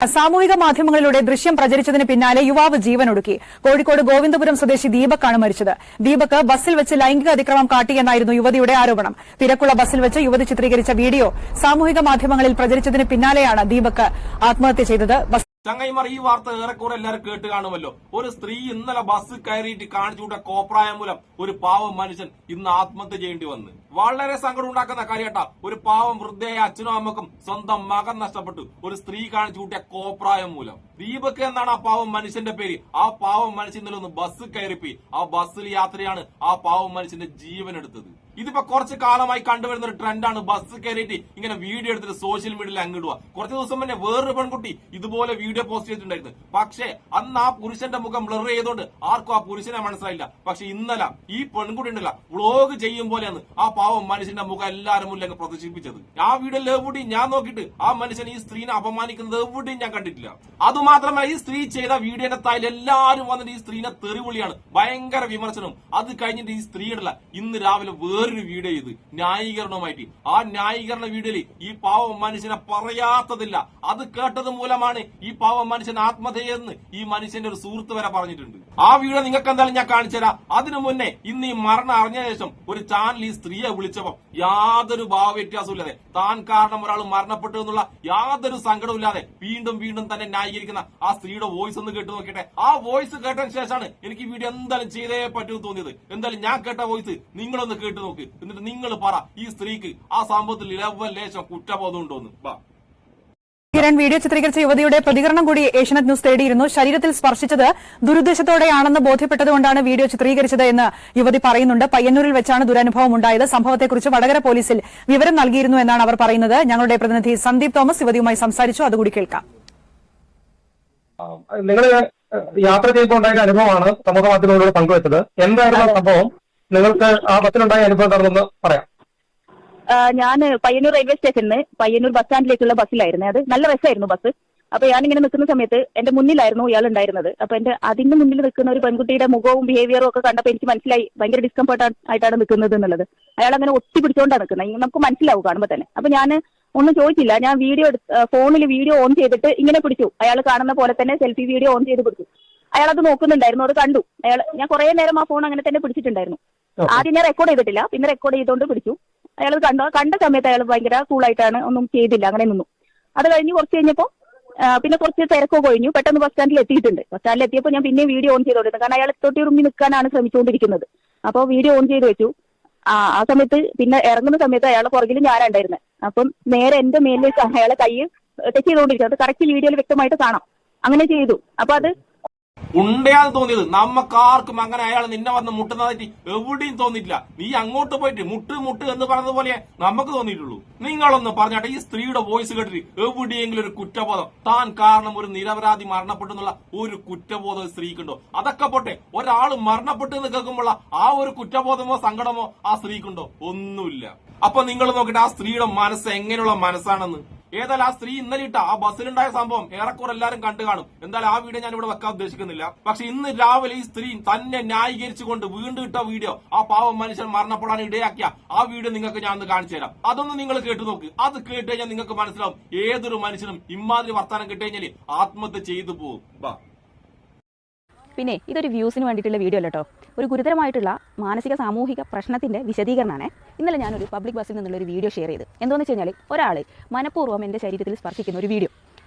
സാമൂഹിക മാധ്യമങ്ങളിലൂടെ ദൃശ്യം പ്രചരിച്ചതിന് പിന്നാലെ യുവാവ് ജീവനൊടുക്കി. കോഴിക്കോട് ഗോവിന്ദപുരം സ്വദേശി ദീപക്കാണ് മരിച്ചത്. ദീപക് ബസ്സിൽ വെച്ച് ലൈംഗിക അതിക്രമം കാട്ടിയെന്നായിരുന്നു യുവതിയുടെ ആരോപണം. തിരക്കുള്ള ബസ്സിൽ വെച്ച് യുവതി ചിത്രീകരിച്ച വീഡിയോ സാമൂഹിക മാധ്യമങ്ങളിൽ പ്രചരിച്ചതിന് പിന്നാലെയാണ് ദീപക് ആത്മഹത്യ ചെയ്തത്. ചങ്ങൈമാർ, ഈ വാർത്ത ഏറെക്കുറെ എല്ലാവരും കേട്ട് കാണുമല്ലോ. ഒരു സ്ത്രീ ഇന്നലെ ബസ് കയറിയിട്ട് കാണിച്ചുകൂട്ട കോപ്രായം മൂലം ഒരു പാവം മനുഷ്യൻ ഇന്ന് ആത്മഹത്യ ചെയ്യേണ്ടി വന്നു. വളരെ സങ്കടം ഉണ്ടാക്കുന്ന കാര്യട്ടാ. ഒരു പാവം വൃദ്ധയായ അച്ഛനും അമ്മക്കും സ്വന്തം മകൻ നഷ്ടപ്പെട്ടു ഒരു സ്ത്രീ കാണിച്ചു കൂട്ടിയ കോപ്രായം മൂലം. ദീപക് എന്നാണ് ആ പാവം മനുഷ്യന്റെ പേര്. ആ പാവം മനുഷ്യൻ ഇന്നലെ ഒന്ന് ബസ് കയറിപ്പോയി. ആ ബസ്സിൽ യാത്രയാണ് ആ പാവം മനുഷ്യന്റെ ജീവൻ എടുത്തത്. ഇതിപ്പോ കുറച്ച് കാലമായി കണ്ടുവരുന്ന ഒരു ട്രെൻഡാണ്. ബസ് കയറിയിട്ട് ഇങ്ങനെ വീഡിയോ എടുത്തിട്ട് സോഷ്യൽ മീഡിയയിൽ അങ്ങിടുക. കുറച്ച് ദിവസം മുന്നേ വേറൊരു പെൺകുട്ടി ഇതുപോലെ വീഡിയോ പോസ്റ്റ് ചെയ്തിട്ടുണ്ടായിരുന്നു. പക്ഷേ അന്ന് ആ പുരുഷന്റെ മുഖം ബ്ലർ ചെയ്തുകൊണ്ട് ആർക്കും ആ പുരുഷനെ മനസ്സിലായില്ല. പക്ഷെ ഇന്നലെ ഈ പെൺകുട്ടി ഉണ്ടല്ല വ്ളോഗ് ചെയ്യും പോലെയാണ് ആ പാവം മനുഷ്യന്റെ മുഖം എല്ലാവരും മുന്നിൽ പ്രദർശിപ്പിച്ചത്. ആ വീഡിയോയിൽ എവിടെയും ഞാൻ നോക്കിയിട്ട് ആ മനുഷ്യൻ ഈ സ്ത്രീനെ അപമാനിക്കുന്നത് എവിടെയും ഞാൻ കണ്ടിട്ടില്ല. അതുമാത്രമല്ല, ഈ സ്ത്രീ ചെയ്ത വീഡിയോന്റെ തായിൽ എല്ലാവരും വന്നിട്ട് ഈ സ്ത്രീനെ തെറിവിളിയാണ്, ഭയങ്കര വിമർശനവും. അത് കഴിഞ്ഞിട്ട് ഈ സ്ത്രീയുടെ ഇന്ന് രാവിലെ വേറൊരു വീഡിയോ ചെയ്ത് ന്യായീകരണവുമായിട്ട് ആ ന്യായീകരണ വീഡിയോയിൽ ഈ പാവം മനുഷ്യനെ പറയാത്തതില്ല. അത് കേട്ടത് മൂലമാണ് ഈ പാവം മനുഷ്യൻ ആത്മഹത്യയെന്ന് ഈ മനുഷ്യന്റെ ഒരു സുഹൃത്ത് വരെ പറഞ്ഞിട്ടുണ്ട്. ആ വീഡിയോ നിങ്ങൾക്ക് എന്തായാലും ഞാൻ കാണിച്ചുതരാം. അതിനു മുന്നേ ഇന്ന് ഈ മരണം അറിഞ്ഞ ശേഷം ഒരു ചാനൽ ഈ സ്ത്രീയെ വിളിച്ചപ്പോൾ യാതൊരു ഭാവവ്യത്യാസവും ഇല്ലാതെ, താൻ കാരണം ഒരാൾ മരണപ്പെട്ടു എന്നുള്ള യാതൊരു സങ്കടവും ഇല്ലാതെ വീണ്ടും വീണ്ടും തന്നെ ന്യായീകരിക്കുന്ന ആ സ്ത്രീയുടെ വോയിസ് ഒന്ന് കേട്ട് നോക്കട്ടെ. ആ വോയിസ് കേട്ടതിന് ശേഷമാണ് എനിക്ക് ഈ വീഡിയോ എന്തായാലും ചെയ്തേ പറ്റൂ തോന്നിയത്. എന്തായാലും ഞാൻ കേട്ട വോയിസ് നിങ്ങളൊന്ന് കേട്ട് നോക്ക്. എന്നിട്ട് നിങ്ങൾ പറ, ഈ സ്ത്രീക്ക് ആ സംഭവത്തിൽ ലേശം കുറ്റബോധം ഉണ്ടോന്ന്. കിരൺ വീഡിയോ ചിത്രീകരിച്ച യുവതിയുടെ പ്രതികരണം കൂടി ഏഷ്യാനെറ്റ് ന്യൂസ് തേടിയിരുന്നു. ശരീരത്തിൽ സ്പർശിച്ചത് ദുരുദ്ദേശത്തോടെയാണെന്ന് ബോധ്യപ്പെട്ടതുകൊണ്ടാണ് വീഡിയോ ചിത്രീകരിച്ചത് എന്ന് യുവതി പറയുന്നുണ്ട്. പയ്യന്നൂരിൽ വെച്ചാണ് ദുരനുഭവം ഉണ്ടായത്. സംഭവത്തെക്കുറിച്ച് വടകര പോലീസിൽ വിവരം നൽകിയിരുന്നു എന്നാണ് അവർ പറയുന്നത്. ഞങ്ങളുടെ പ്രതിനിധി സന്ദീപ് തോമസ് യുവതിയുമായി സംസാരിച്ചു. അതുകൂടി കേൾക്കാം. നിങ്ങൾ യാത്ര ചെയ്യുമ്പോൾ ഉണ്ടായ അനുഭവമാണ് സമൂഹ മാധ്യമങ്ങളിലൂടെ പങ്കുവച്ചത്. എന്തായിരുന്നു സംഭവം? നിങ്ങൾക്ക് ആ ബസ്സിലുണ്ടായ അനുഭവം എന്താണെന്ന് പറയാം. ഞാൻ പയ്യന്നൂർ റെയിൽവേ സ്റ്റേഷനിൽ പയ്യന്നൂർ ബസ് സ്റ്റാൻഡിലേക്കുള്ള ബസ്സിലായിരുന്നു. അത് നല്ല രസമായിരുന്നു ബസ്. അപ്പൊ ഞാനിങ്ങനെ നിൽക്കുന്ന സമയത്ത് എന്റെ മുന്നിലായിരുന്നു ഇയാൾ ഉണ്ടായിരുന്നത്. അപ്പൊ അതിന്റെ മുന്നിൽ നിൽക്കുന്ന ഒരു പെൺകുട്ടിയുടെ മുഖവും ബിഹേവിയറും ഒക്കെ കണ്ടപ്പോൾ എനിക്ക് മനസ്സിലായി ഭയങ്കര ഡിസ്കംഫർട്ട് ആയിട്ടാണ് നിൽക്കുന്നത് എന്നുള്ളത്. അയാൾ അങ്ങനെ ഒട്ടിപ്പിടിച്ചോണ്ടാണ് നിൽക്കുന്നത്. നമുക്ക് മനസ്സിലാവും കാണുമ്പോൾ തന്നെ. അപ്പൊ ഞാൻ ഒന്നും ചോദിച്ചില്ല. ഞാൻ ഫോണിൽ വീഡിയോ ഓൺ ചെയ്തിട്ട് ഇങ്ങനെ പിടിച്ചു. അയാൾ കാണുന്ന പോലെ തന്നെ സെൽഫി വീഡിയോ ഓൺ ചെയ്ത് പിടിച്ചു. അയാൾ അത് നോക്കുന്നുണ്ടായിരുന്നു. അത് കണ്ടു. ഞാൻ കുറെ നേരം ആ ഫോൺ അങ്ങനെ തന്നെ പിടിച്ചിട്ടുണ്ടായിരുന്നു. ആദ്യം ഞാൻ റെക്കോർഡ് ചെയ്തിട്ടില്ല, പിന്നെ റെക്കോർഡ് ചെയ്തുകൊണ്ട് പിടിച്ചു. അയാൾ കണ്ട സമയത്ത് അയാൾ ഭയങ്കര കൂളായിട്ടാണ്, ഒന്നും ചെയ്തില്ല, അങ്ങനെ നിന്നു. അത് കഴിഞ്ഞ് കുറച്ച് കഴിഞ്ഞപ്പോൾ പിന്നെ കുറച്ച് തിരക്കൊക്കെ കഴിഞ്ഞു. പെട്ടെന്ന് ബസ് സ്റ്റാൻഡിൽ എത്തിയിട്ടുണ്ട്. ബസ് സ്റ്റാൻഡിൽ എത്തിയപ്പോൾ ഞാൻ പിന്നെ വീഡിയോ ഓൺ ചെയ്തോണ്ടിരുന്നു. കാരണം അയാൾ തൊട്ടി ഉറുമ്പി നിൽക്കാനാണ് ശ്രമിച്ചുകൊണ്ടിരിക്കുന്നത്. അപ്പോൾ വീഡിയോ ഓൺ ചെയ്ത് വെച്ചു. ആ സമയത്ത് പിന്നെ ഇറങ്ങുന്ന സമയത്ത് അയാളെ പുറകിൽ ഞാനുണ്ടായിരുന്നത്. അപ്പം നേരെ എന്റെ മേലിലേക്ക് അയാളെ കൈ ടച്ച് ചെയ്തുകൊണ്ടിരിക്കുന്നത്. അത് കറക്റ്റ് വീഡിയോയിൽ വ്യക്തമായിട്ട് കാണാം. അങ്ങനെ ചെയ്തു. അപ്പൊ അത് ഉണ്ടയാന്ന് തോന്നിയത്. നമുക്കാർക്കും അങ്ങനെ അയാൾ നിന്നെ വന്ന് മുട്ടുന്നതായിട്ട് എവിടെയും തോന്നിയിട്ടില്ല. നീ അങ്ങോട്ട് പോയിട്ട് മുട്ട് എന്ന് പറഞ്ഞതുപോലെ നമുക്ക് തോന്നിയിട്ടുള്ളൂ. നിങ്ങളൊന്ന് പറഞ്ഞാട്ടെ, ഈ സ്ത്രീയുടെ വോയിസ് കേട്ടിട്ട് എവിടെയെങ്കിലും ഒരു കുറ്റബോധം, താൻ കാരണം ഒരു നിരപരാധി മരണപ്പെട്ടു എന്നുള്ള ഒരു കുറ്റബോധം സ്ത്രീക്കുണ്ടോ? അതൊക്കെ പോട്ടെ, ഒരാൾ മരണപ്പെട്ടു എന്ന് കേൾക്കുമ്പോൾ ആ ഒരു കുറ്റബോധമോ സങ്കടമോ ആ സ്ത്രീക്കുണ്ടോ? ഒന്നുമില്ല. അപ്പൊ നിങ്ങൾ നോക്കിട്ട് ആ സ്ത്രീയുടെ മനസ്സ് എങ്ങനെയുള്ള മനസ്സാണെന്ന്. ഏതായാലും ആ സ്ത്രീ ഇന്നലെ ഇട്ട ആ ബസ്സിലുണ്ടായ സംഭവം ഏറെക്കുറെ എല്ലാവരും കണ്ടു കാണും. എന്തായാലും ആ വീഡിയോ ഞാൻ ഇവിടെ വെക്കാൻ ഉദ്ദേശിക്കുന്നില്ല. പക്ഷെ ഇന്ന് രാവിലെ ഈ സ്ത്രീ തന്നെ ന്യായീകരിച്ചുകൊണ്ട് വീണ്ടും ഇട്ട വീഡിയോ, ആ പാവം മനുഷ്യൻ മരണപ്പെടാൻ ഇടയാക്കിയ ആ വീഡിയോ നിങ്ങൾക്ക് ഞാൻ ഒന്ന് കാണിച്ചു തരാം. അതൊന്ന് നിങ്ങൾ കേട്ടു നോക്ക്. അത് കേട്ട് കഴിഞ്ഞാൽ നിങ്ങൾക്ക് മനസ്സിലാവും ഏതൊരു മനുഷ്യനും ഇമാതിരി വർത്താനം കേട്ട് കഴിഞ്ഞാൽ ആത്മഹത്യ ചെയ്തു പോകും. പിന്നെ ഇതൊരു വ്യൂസിന് വേണ്ടിയിട്ടുള്ള വീഡിയോ അല്ല കേട്ടോ. ഒരു ഗുരുതരമായിട്ടുള്ള മാനസിക സാമൂഹിക പ്രശ്നത്തിൻ്റെ വിശദീകരണമാണ്. ഇന്നലെ ഞാനൊരു പബ്ലിക് ബസ്സിൽ നിന്നുള്ളൊരു വീഡിയോ ഷെയർ ചെയ്ത്. എന്താണെന്ന് വെച്ച് കഴിഞ്ഞാൽ ഒരാൾ മനഃപൂർവ്വം എൻ്റെ ശരീരത്തിൽ സ്പർശിക്കുന്ന ഒരു വീഡിയോ.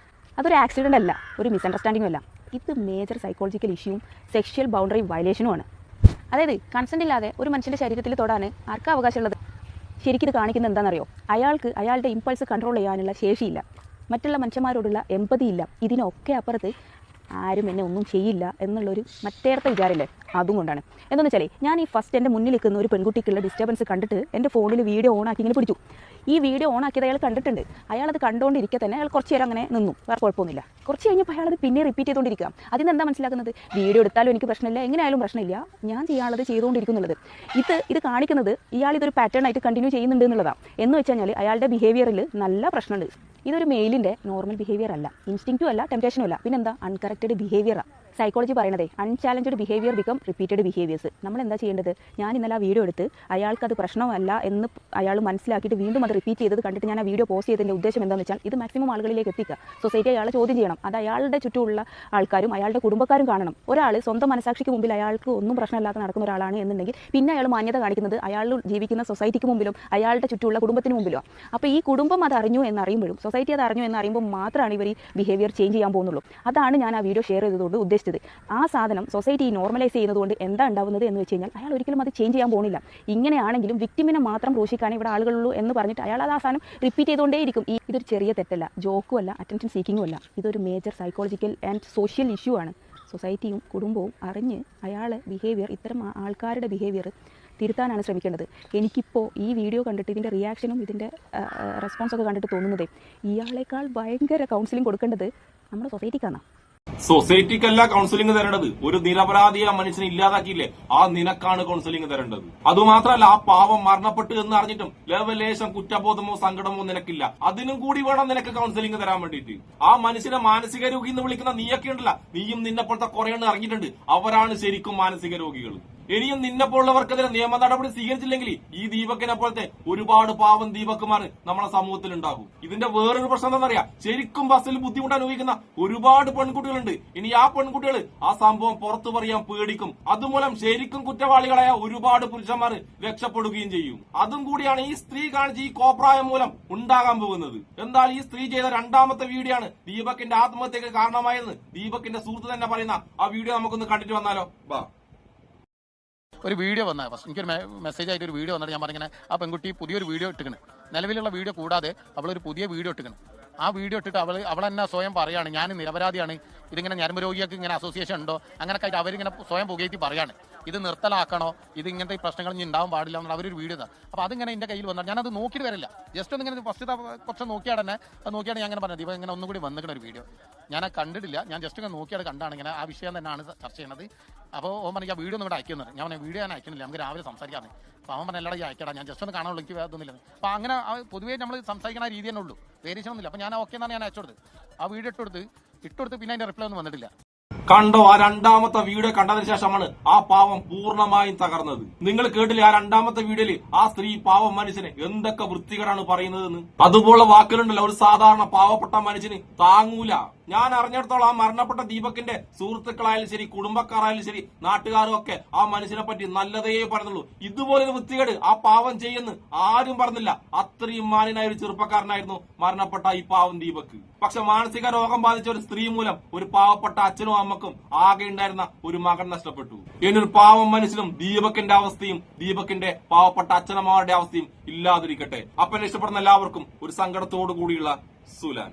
അതൊരു ആക്സിഡൻ്റ് അല്ല, ഒരു മിസ്അണ്ടർസ്റ്റാൻഡിങ്ങും അല്ല. ഇത് മേജർ സൈക്കോളജിക്കൽ ഇഷ്യൂവും സെക്ഷൽ ബൗണ്ടറി വയലേഷനുമാണ്. അതായത് കൺസെൻ്റ് ഇല്ലാതെ ഒരു മനുഷ്യൻ്റെ ശരീരത്തിൽ തൊടാൻ ആർക്കാ അവകാശമുള്ളത്? ശരിക്കും ഇത് കാണിക്കുന്നത് എന്താണെന്നറിയോ? അയാൾക്ക് അയാളുടെ ഇമ്പൾസ് കൺട്രോൾ ചെയ്യാനുള്ള ശേഷിയില്ല, മറ്റുള്ള മനുഷ്യന്മാരോടുള്ള എമ്പതി ഇല്ല. ഇതിനൊക്കെ അപ്പുറത്ത് ആരും എന്നെ ഒന്നും ചെയ്യില്ല എന്നുള്ളൊരു മറ്റേർത്ത വിചാരമില്ലേ, അതും കൊണ്ടാണ്. എന്താണെന്ന് വെച്ചാൽ ഞാൻ ഈ ഫസ്റ്റ് എൻ്റെ മുന്നിൽ നിൽക്കുന്ന ഒരു പെൺകുട്ടിക്കുള്ള ഡിസ്റ്റർബൻസ് കണ്ടിട്ട് എൻ്റെ ഫോണിൽ വീഡിയോ ഓൺ ആക്കി ഇങ്ങനെ പിടിച്ചു. ഈ വീഡിയോ ഓൺ ആക്കിയത് അയാൾ കണ്ടിട്ടുണ്ട്. അയാളത് കണ്ടുകൊണ്ടിരിക്കെ തന്നെ അയാൾ കുറച്ച് നേരം അങ്ങനെ നിന്നു, വേറെ കുഴപ്പമൊന്നുമില്ല. കുറച്ച് കഴിഞ്ഞപ്പോൾ അയാളത് പിന്നെ റിപ്പീറ്റ് ചെയ്തുകൊണ്ടിരിക്കുക. അതിന് എന്താ മനസ്സിലാക്കുന്നത്? വീഡിയോ എടുത്താലും എനിക്ക് പ്രശ്നമില്ല, എങ്ങനെയായാലും പ്രശ്നമില്ല, ഞാൻ ചെയ്യാനുള്ളത് ചെയ്തുകൊണ്ടിരിക്കുന്നുള്ളത്. ഇത് കാണിക്കുന്നത് ഇയാൾ ഇതൊരു പാറ്റേൺ ആയിട്ട് കണ്ടിന്യൂ ചെയ്യുന്നുണ്ട് എന്നുള്ളതാണ്. എന്ന് വെച്ച് കഴിഞ്ഞാൽ അയാളുടെ ബിഹേവിയറിൽ നല്ല പ്രശ്നമുണ്ട്. ഇതൊരു മെയിലിൻ്റെ നോർമൽ ബിഹേവിയർ അല്ല, ഇൻസ്റ്റിങ്ക്റ്റും അല്ല, ടെംപ്റ്റേഷനും അല്ല, പിന്നെന്താ അൺകറക്റ്റഡ് ബിഹേവിയറാണ്. സൈക്കോളജി പറയണതേ unchallenged behaviour become repeated behaviours. നമ്മൾ എന്താ ചെയ്യേണ്ടത്? ഞാൻ ഇന്നലെ ആ വീഡിയോ എടുത്ത് അയാൾക്ക് അത് പ്രശ്നമല്ല എന്ന് അയാൾ മനസ്സിലാക്കിയിട്ട് വീണ്ടും അത് റിപ്പീറ്റ് ചെയ്തത് കണ്ടിട്ട് ഞാൻ ആ വീഡിയോ പോസ്റ്റ് ചെയ്തതിൻ്റെ ഉദ്ദേശം എന്താണെന്ന് വെച്ചാൽ ഇത് മാക്സിമം ആളുകളിലേക്ക് എത്തിക്കുക. സൊസൈറ്റി അയാളെ ചോദ്യം ചെയ്യണം. അത് അയാളുടെ ചുറ്റുമുള്ള ആൾക്കാരും അയാളുടെ കുടുംബക്കാരും കാണണം. ഒരാൾ സ്വന്തം മനസാക്ഷിക്ക് മുമ്പിൽ അയാൾക്ക് ഒന്നും പ്രശ്നമില്ലാതെ നടക്കുന്ന ഒരാളാണ് എന്നുണ്ടെങ്കിൽ പിന്നെ അയാൾ മാന്യത കാണിക്കുന്നത് അയാൾ ജീവിക്കുന്ന സൊസൈറ്റിക്ക് മുമ്പിലും അയാളുടെ ചുറ്റുമുള്ള കുടുംബത്തിന് മുമ്പിലും. അപ്പോൾ ഈ കുടുംബം അത് അറിഞ്ഞു എന്നറിയുമ്പോഴും സൊസൈറ്റി അത് അറിഞ്ഞു എന്നറിയുമ്പോൾ മാത്രമാണ് ഇവർ ഈ ബിഹേവിയർ ചേഞ്ച് ചെയ്യാൻ പോകുന്നുള്ളൂ. അതാണ് ഞാൻ ആ വീഡിയോ ഷെയർ ചെയ്തതുകൊണ്ട് ഉദ്ദേശിച്ചത്. ആ സാധനം സൊസൈറ്റി നോർമലൈസ് ചെയ്യുന്നതുകൊണ്ട് എന്താ ഉണ്ടാവുന്നത് എന്ന് വെച്ച് കഴിഞ്ഞാൽ അയാൾ ഒരിക്കലും അത് ചേഞ്ച് ചെയ്യാൻ പോകുന്നില്ല. ഇങ്ങനെയാണെങ്കിലും വിക്ടിമിനെ മാത്രം ക്രൂശിക്കാനേ ഇവിടെ ആളുകളുള്ളൂ എന്ന് പറഞ്ഞിട്ട് അയാൾ അത് ആ സാധനം റിപ്പീറ്റ് ചെയ്തുകൊണ്ടേയിരിക്കും. ഇതൊരു ചെറിയ തെറ്റല്ല, ജോക്കും അല്ല, അറ്റൻഷൻ സീക്കിങ്ങും അല്ല. ഇതൊരു major psychological and social issue ആണ്. സൊസൈറ്റിയും കുടുംബവും അറിഞ്ഞ് അയാളെ ബിഹേവിയർ, ഇത്തരം ആൾക്കാരുടെ ബിഹേവിയർ തിരുത്താനാണ് ശ്രമിക്കേണ്ടത്. എനിക്കിപ്പോൾ ഈ വീഡിയോ കണ്ടിട്ട് ഇതിൻ്റെ റിയാക്ഷനും ഇതിൻ്റെ റെസ്പോൺസൊക്കെ കണ്ടിട്ട് തോന്നുന്നതേ ഇയാളേക്കാൾ ഭയങ്കര കൗൺസിലിംഗ് കൊടുക്കേണ്ടത് നമ്മുടെ സൊസൈറ്റിക്കാണ്. സൊസൈറ്റിക്കല്ല കൗൺസിലിംഗ് തരേണ്ടത്. ഒരു നിരപരാധിയെ മനുഷ്യനെ ഇല്ലാതാക്കിയില്ലേ, ആ നിനക്കാണ് കൗൺസിലിംഗ് തരേണ്ടത്. അതുമാത്രമല്ല, ആ പാവം മരണപ്പെട്ടു എന്ന് അറിഞ്ഞിട്ടും ലേശം കുറ്റബോധമോ സങ്കടമോ നിനക്കില്ല. അതിനും കൂടി വേണം നിനക്ക് കൗൺസിലിംഗ് തരാൻ വേണ്ടിയിട്ട്. ആ മനുഷ്യനെ മാനസിക രോഗി എന്ന് വിളിക്കുന്ന നീയൊക്കെ ഉണ്ടല്ല, നീയും നിന്നെപ്പോഴത്തെ കുറെ എണ്ണം ഇറങ്ങിയിട്ടുണ്ട്. അവരാണ് ശരിക്കും മാനസിക രോഗികൾ. ഇനിയും നിന്നെപ്പോലുള്ളവർക്കെതിരെ നിയമ നടപടി സ്വീകരിച്ചില്ലെങ്കിൽ ഈ ദീപക്കിനെ പോലത്തെ ഒരുപാട് പാവം ദീപക്കുമാർ നമ്മളെ സമൂഹത്തിൽ ഉണ്ടാകും. ഇതിന്റെ വേറൊരു പ്രശ്നം എന്താണെന്നറിയാം, ശരിക്കും ബസ്സിൽ ബുദ്ധിമുട്ട് അനുഭവിക്കുന്ന ഒരുപാട് പെൺകുട്ടികളുണ്ട്. ഇനി ആ പെൺകുട്ടികൾ ആ സംഭവം പുറത്തു പറയാൻ പേടിക്കും. അതുമൂലം ശരിക്കും കുറ്റവാളികളായ ഒരുപാട് പുരുഷന്മാർ രക്ഷപ്പെടുകയും ചെയ്യും. അതും കൂടിയാണ് ഈ സ്ത്രീ കാണിച്ച് ഈ കോപ്രായം മൂലം ഉണ്ടാകാൻ പോകുന്നത്. എന്നാൽ ഈ സ്ത്രീ ചെയ്ത രണ്ടാമത്തെ വീഡിയോ ആണ് ദീപക്കിന്റെ ആത്മഹത്യക്ക് കാരണമായെന്ന് ദീപക്കിന്റെ സുഹൃത്ത് തന്നെ പറയുന്ന ആ വീഡിയോ നമുക്കൊന്ന് കണ്ടിട്ട് വന്നാലോ? ബാ. ഒരു വീഡിയോ വന്നാൽ ഫസ്റ്റ് എനിക്കൊരു മെസ്സേജ് ആയിട്ട് ഒരു വീഡിയോ വന്നിട്ട് ഞാൻ പറഞ്ഞിങ്ങനെ ആ പെൺകുട്ടി പുതിയൊരു വീഡിയോ ഇട്ടിക്കണ്. നിലവിലുള്ള വീഡിയോ കൂടാതെ അവളൊരു പുതിയ വീഡിയോ ഇട്ടിക്കണ്. ആ വീഡിയോ ഇട്ടിട്ട് അവൾ തന്നെ സ്വയം പറയാണ് ഞാൻ നിരപരാധിയാണ്, ഇതിങ്ങനെ ഞരമ്പ് രോഗികൾക്ക് ഇങ്ങനെ അസോസിയേഷൻ ഉണ്ടോ അങ്ങനെയൊക്കെ ആയിട്ട് അവരിങ്ങനെ സ്വയം പുകയറ്റി പറയാണ്. ഇത് നിർത്തലാക്കണോ, ഇത് ഇങ്ങനത്തെ പ്രശ്നങ്ങൾ ഇനി ഉണ്ടാവാൻ പാടില്ല എന്നുള്ള അവരൊരു വീഡിയോ തന്നെ. അപ്പോൾ അതിങ്ങനെ എൻ്റെ കയ്യിൽ വന്നാൽ ഞാനത് നോക്കിയിട്ട് വരില്ല. ജസ്റ്റ് ഒന്നിങ്ങനെ ഫസ്റ്റ് കുറച്ച് നോക്കിയാൽ തന്നെ അത് നോക്കിയാണ് ഞാൻ അങ്ങനെ പറഞ്ഞത്. ഇപ്പം ഇങ്ങനെ ഒന്നും കൂടി വന്നിരിക്കുന്ന ഒരു വീഡിയോ ഞാൻ കണ്ടിട്ടില്ല. ഞാൻ ജസ്റ്റ് ഇങ്ങനെ നോക്കിയാൽ കണ്ടാണ് ഇങ്ങനെ ആ വിഷയം തന്നെയാണ് ചർച്ച ചെയ്യുന്നത്. അപ്പോൾ ഓൻ പറഞ്ഞാൽ വീഡിയോ ഒന്നും കൂടെ അയക്കുന്നത്. ഞാൻ പറഞ്ഞ വീഡിയോ ഞാൻ അയക്കുന്നില്ല, നമുക്ക് രാവിലെ സംസാരിക്കാമെന്ന്. അപ്പോൾ അവൻ പറഞ്ഞ എല്ലാവരും അയക്കടാ, ഞാൻ ജസ്റ്റ് ഒന്ന് കാണാനുള്ളൂ, എനിക്ക് അതൊന്നുമില്ല. അപ്പോൾ അങ്ങനെ പൊതുവേ നമ്മൾ സംസാരിക്കുന്ന രീതി തന്നെ ഉള്ളൂ, വേരിയേഷൻ ഒന്നുമില്ല. അപ്പോൾ ഞാൻ ഓക്കെ എന്നാണ് ഞാൻ അയച്ചു കൊടുത്തത്. ആ വീഡിയോ ഇട്ടുകൊടുത്ത് പിന്നെ അതിൻ്റെ റിപ്ലൈ ഒന്നും വന്നിട്ടില്ല. കണ്ടോ, ആ രണ്ടാമത്തെ വീഡിയോ കണ്ടതിന് ശേഷമാണ് ആ പാവം പൂർണ്ണമായും തകർന്നത്. നിങ്ങൾ കേട്ടില്ലേ ആ രണ്ടാമത്തെ വീഡിയോയിൽ ആ സ്ത്രീ പാവം മനുഷ്യന് എന്തൊക്കെ വൃത്തികേടാണ് പറയുന്നതെന്ന്. അതുപോലെ വാക്കുകളുണ്ടല്ലോ ഒരു സാധാരണ പാവപ്പെട്ട മനുഷ്യന് താങ്ങൂല. ഞാൻ അറിഞ്ഞിടത്തോളം ആ മരണപ്പെട്ട ദീപക്കിന്റെ സുഹൃത്തുക്കളായാലും ശരി, കുടുംബക്കാരായാലും ശരി, നാട്ടുകാരും ഒക്കെ ആ മനുഷ്യനെ പറ്റി നല്ലതേ പറഞ്ഞുള്ളൂ. ഇതുപോലൊരു വൃത്തികേട് ആ പാവം ചെയ്യുന്നു ആരും പറഞ്ഞില്ല. അത്രയും മാന്യനായ ഒരു ചെറുപ്പക്കാരനായിരുന്നു മരണപ്പെട്ട ഈ പാവം ദീപക്ക്. പക്ഷെ മാനസിക രോഗം ബാധിച്ച ഒരു സ്ത്രീ മൂലം ഒരു പാവപ്പെട്ട അച്ഛനും അമ്മക്കും ആകെ ഉണ്ടായിരുന്ന ഒരു മകൻ നഷ്ടപ്പെട്ടു. ഇനിയൊരു പാവം മനുഷ്യനും ദീപക്കിന്റെ അവസ്ഥയും ദീപക്കിന്റെ പാവപ്പെട്ട അച്ഛനമ്മമാരുടെ അവസ്ഥയും ഇല്ലാതിരിക്കട്ടെ. അപ്പനെ ഇഷ്ടപ്പെടുന്ന എല്ലാവർക്കും ഒരു സങ്കടത്തോടു കൂടിയുള്ള സുലാൻ.